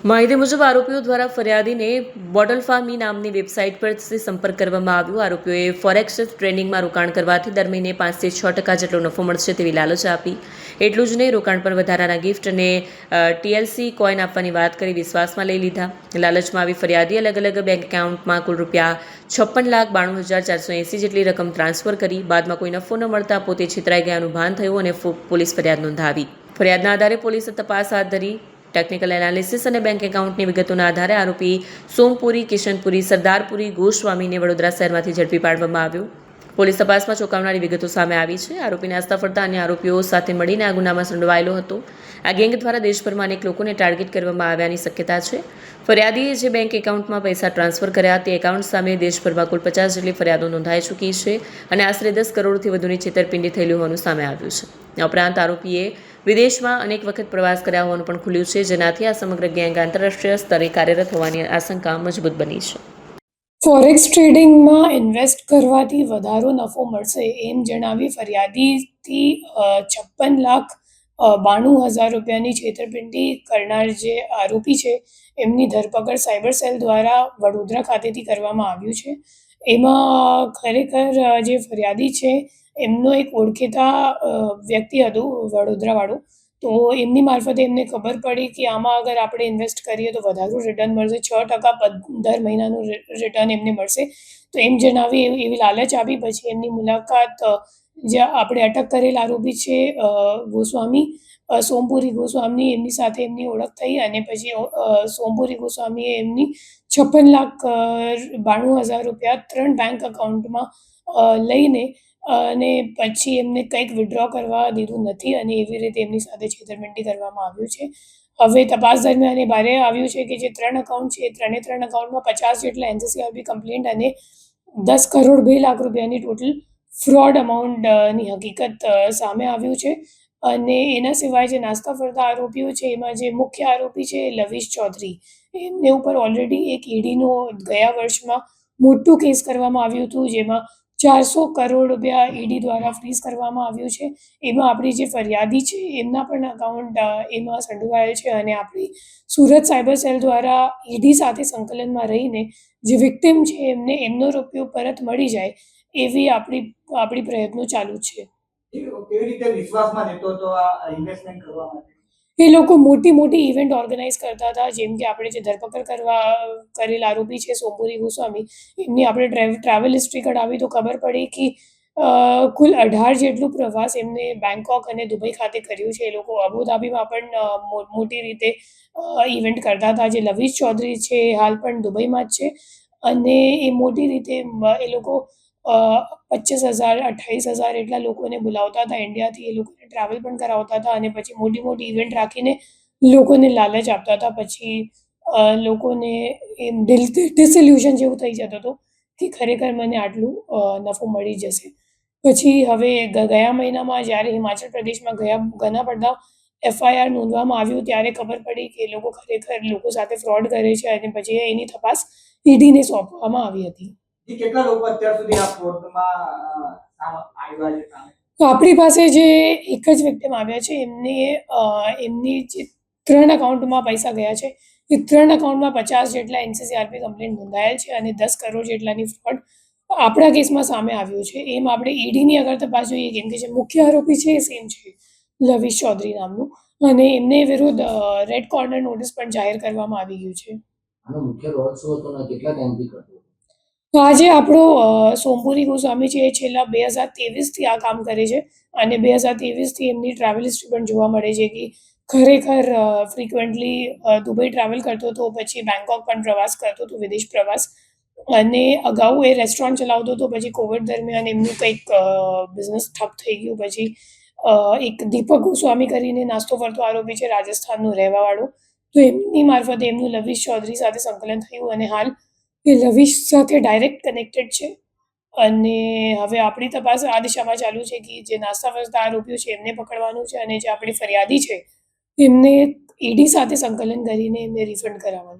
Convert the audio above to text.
માહિતી મુજબ આરોપીઓ દ્વારા ફરિયાદીને બોટલ ફાર્મી નામની વેબસાઇટ પરથી સંપર્ક કરવામાં આવ્યો. આરોપીઓએ ફોરેક્સ ટ્રેડિંગમાં રોકાણ કરવાથી દર મહિને 5 થી 6% જેટલો નફો મળશે તેવી લાલચ આપી. એટલું જ નહીં, રોકાણ પર વધારાના ગિફ્ટ અને TLC કોઈન આપવાની વાત કરી વિશ્વાસમાં લઈ લીધા. લાલચમાં આવી ફરિયાદી અલગ અલગ બેંક એકાઉન્ટમાં કુલ ₹56,92,480 જેટલી રકમ ટ્રાન્સફર કરી. બાદમાં કોઈ નફો ન મળતા પોતે છેતરાઈ ગયાનું ભાન થયું અને પોલીસ ફરિયાદ નોંધાવી. ફરિયાદના આધારે પોલીસે તપાસ હાથ ધરી. ટેકનિકલ એનાલિસિસ અને બેંક એકાઉન્ટની વિગતોના આધારે આરોપી સોમપુરી, કિશનપુરી, સરદારપુરી ગોસ્વામીને વડોદરા શહેરમાંથી ઝડપી પાડવામાં આવ્યો. પોલીસ તપાસમાં ચોંકાવનારી વિગતો સામે આવી છે. આરોપીને આસ્થા ફરતા અન્ય આરોપીઓ સાથે મળીને આ ગુનામાં સંડોવાયેલો હતો. આ ગેંગ દ્વારા દેશભરમાં અનેક લોકોને ટાર્ગેટ કરવામાં આવ્યાની શક્યતા છે. ફરિયાદીએ જે બેંક એકાઉન્ટમાં પૈસા ટ્રાન્સફર કર્યા તે એકાઉન્ટ સામે દેશભરમાં કુલ 50 જેટલી ફરિયાદો નોંધાઈ ચૂકી છે અને આશરે 10 કરોડથી વધુની છેતરપિંડી થયેલી હોવાનું સામે આવ્યું છે. આ ઉપરાંત આરોપીએ વિદેશમાં અનેક વખત પ્રવાસ કર્યા હોવાનું પણ ખુલ્યું છે, જેનાથી આ સમગ્ર ગેંગ આંતરરાષ્ટ્રીય સ્તરે કાર્યરત હોવાની આશંકા મજબૂત બની છે. ફોરેક્સ ટ્રેડિંગમાં ઇન્વેસ્ટ કરવાથી વધારો નફો મળશે એમ જણાવી ફરિયાદીથી 56,92,000 રૂપિયાની છેતરપિંડી કરનાર જે આરોપી છે એમની ધરપકડ સાયબર સેલ દ્વારા વડોદરા ખાતેથી કરવામાં આવ્યું છે. એમાં ખરેખર જે ફરિયાદી છે એમનો એક ઓળખીતા વ્યક્તિ હતું વડોદરાવાળો. તો એમની મારફતે એમને ખબર પડી કે આમાં અગર આપણે ઇન્વેસ્ટ કરીએ તો વધારે રિટર્ન મળશે, 6% દર મહિનાનું રિટર્ન એમને મળશે. તો એમ જણાવી એવી લાલચ આપી. પછી એમની મુલાકાત જે આપણે અટક કરેલ આરોપી છે ગોસ્વામી, સોમપુરી ગોસ્વામી, એમની સાથે એમની ઓળખ થઈ અને પછી સોમપુરી ગોસ્વામીએ એમની 56,92,000 રૂપિયા 3 બેંક એકાઉન્ટમાં લઈને અને પછી એમને કંઈક વિડ્રો કરવા દીધું નથી અને એવી રીતે એમની સાથે છેતરપિંડી કરવામાં આવ્યું છે. હવે તપાસ દરમિયાન એ બહાર આવ્યું છે કે જે 3 એકાઉન્ટ છે એ 3 એકાઉન્ટમાં 50 જેટલા NCCRB કમ્પ્લેન્ટ અને 10 કરોડ 2 લાખ રૂપિયાની ટોટલ ફ્રોડ અમાઉન્ટની હકીકત સામે આવ્યું છે. અને એના સિવાય જે નાસ્તા ફરતા આરોપીઓ છે એમાં જે મુખ્ય આરોપી છે લવિશ ચૌધરી, એમને ઉપર ઓલરેડી એક ઈડીનો ગયા વર્ષમાં મોટું કેસ કરવામાં આવ્યું હતું, જેમાં 400 કરોડ રૂપિયા ઈડી દ્વારા ફ્રીઝ કરવામાં આવ્યું છે. એમાં આપણી જે ફરિયાદી છે એમના પણ એકાઉન્ટ એમાં સંડોવાયેલ છે અને આપણી સુરત સાયબર સેલ દ્વારા ઈડી સાથે સંકલનમાં રહીને જે વિક્ટિમ છે એમને એમનો રૂપિયો પરત મળી જાય એવી આપણી પ્રયત્નો ચાલુ છે. કેવી રીતે વિશ્વાસમાં લેતો હતો આ ઇન્વેસ્ટમેન્ટ કરવા માટે? એ લોકો મોટી મોટી ઇવેન્ટ ઓર્ગેનાઇઝ કરતા હતા. જેમ કે આપણે જે ધરપકડ કરેલ આરોપી છે સોમપુરી ગોસ્વામી, એમની આપણે ટ્રાવેલ હિસ્ટ્રી કઢાવી તો ખબર પડી કે કુલ 18 જેટલું પ્રવાસ એમને બેંકોક અને દુબઈ ખાતે કર્યું છે. એ લોકો અબુધાબીમાં પણ મોટી રીતે ઇવેન્ટ કરતા હતા. જે લવિશ ચૌધરી છે એ હાલ પણ દુબઈમાં જ છે અને એ મોટી રીતે એ લોકો 25,000 28,000 એટલા લોકોને બોલાવતા હતા ઇન્ડિયાથી. એ લોકોને ટ્રાવેલ પણ કરાવતા હતા અને પછી મોટી મોટી ઇવેન્ટ રાખીને લોકોને લાલચ આપતા હતા. પછી લોકોને એમ ડિસઇલ્યુઝન જેવું થઈ જતું હતું કે ખરેખર મને આટલું નફો મળી જશે. પછી હવે ગયા મહિનામાં જ્યારે હિમાચલ પ્રદેશમાં ઘણા બધા FIR નોંધવામાં આવ્યું ત્યારે ખબર પડી કે એ લોકો ખરેખર લોકો સાથે ફ્રોડ કરે છે અને પછી એની તપાસ ઈડીને સોંપવામાં આવી હતી. કેટલા લોકો અત્યાર સુધી આ ફ્રોડમાં આવ્યા છે? તો આપણી પાસે જે એક જ વિક્ટિમ આવ્યા છે એમની જે 3 એકાઉન્ટમાં પૈસા ગયા છે એ 3 એકાઉન્ટમાં 50 જેટલા NCCRB કમ્પ્લેન્ટ નોંધાયેલ છે અને 10 કરોડ જેટલાની ફ્રોડ આપણા કેસમાં સામે આવ્યું છે. એમ આપણે ઈડીની અગર તપાસ જોઈએ, કેમ કે જે મુખ્ય આરોપી છે એ સેમ છે, લવિશ ચૌધરી નામનું, અને એમને વિરુદ્ધ રેડ કોર્નર નોટિસ પણ જાહેર કરવામાં આવી ગયું છે. આનો મુખ્ય રોલ શું હતો અને કેટલા ટાઈમથી કરતો? તો આજે આપણો સોમપુરી ગોસ્વામી છે એ છેલ્લા 2023થી આ કામ કરે છે અને 2023થી એમની ટ્રાવેલ હિસ્ટ્રી પણ જોવા મળે છે કે ખરેખર ફ્રિકવન્ટલી દુબઈ ટ્રાવેલ કરતો હતો, પછી બેંકોક પણ પ્રવાસ કરતો હતો, વિદેશ પ્રવાસ. અને અગાઉ એ રેસ્ટોરન્ટ ચલાવતો હતો. પછી કોવિડ દરમિયાન એમનું કંઈક બિઝનેસ ઠપ થઈ ગયું. પછી એક દીપક ગોસ્વામી કરીને નાસ્તો ફરતો આરોપી છે રાજસ્થાનનો રહેવાવાળો, તો એમની મારફતે એમનું લવિશ ચૌધરી સાથે સંકલન થયું અને હાલ એ લવિશ સાથે ડાયરેક્ટ કનેક્ટેડ છે. અને હવે આપણી તપાસ આ દિશામાં ચાલુ છે કે જે નાસ્તા ફરતા આરોપીઓ છે એમને પકડવાનું છે અને જે આપણી ફરિયાદી છે એમને ઈડી સાથે સંકલન કરીને એમને રિફંડ કરાવવાનું છે.